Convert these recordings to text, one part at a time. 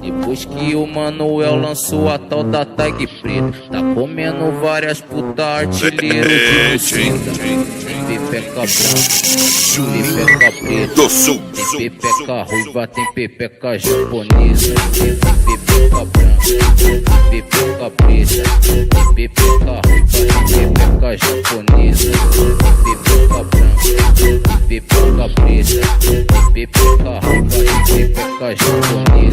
Depois que o Manuel lançou a tal da tag preta, tá comendo várias puta artilheiro de buceta. Tem pepeca branca, tem pepeca preta, tem pepeca ruiva, tem pepeca japonesa. Tem pepeca branca, tem pepeca preta, tem pepeca ruiva, tem pepeca japonesa. Tem pepeca branca, tem pepeca preta, tem pepeca ruiva, tem pepeca japonesa.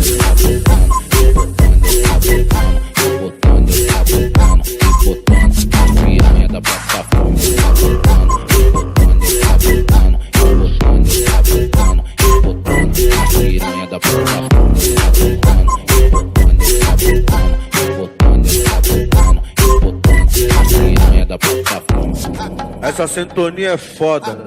Botando, as piranha da plataforma. Botando, as piranha da plataforma. As piranha da plataforma. Essa sintonia é foda.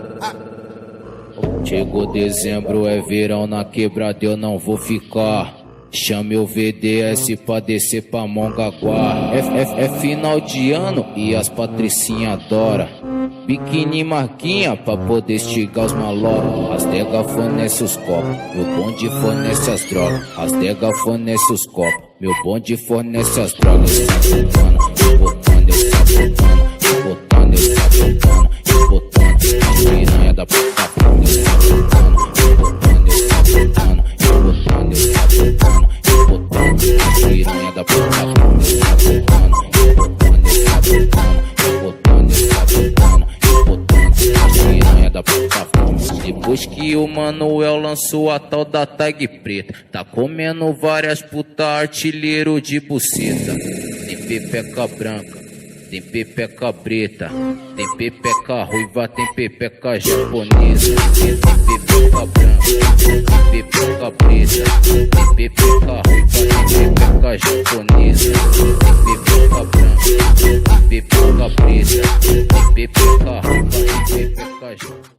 Chegou dezembro, é verão na quebrada, eu não vou ficar. Chame o VDS pra descer pra Mongaguá. É final de ano e as patricinha adora. Biquíni marquinha pra poder estigar os malocos. As dega fornece os copos, meu bonde fornece as drogas. As dega fornece os copos, meu bonde fornece as drogas. Botando, eu sabotando, botando, eu sabotando, botando, as piranha da plataforma. Botando, eu sabotando, botando, eu sabotando, botando, as piranha da plataforma. Botando, eu sabotando, botando, eu sabotando, botando, as piranha da plataforma. Depois que o Manuel lançou a tal da tag preta, tá comendo várias puta artilheiro de buceta. Tem pepeca branca, tem pepeca preta, tem pepeca ruiva, tem pepeca japonesa. Tem pepeca branca, tem pepeca preta, tem pepeca ruiva, tem pepeca japonesa. Tem pepeca branca, tem pepeca preta, tem pepeca ruiva, tem pepeca japonesa.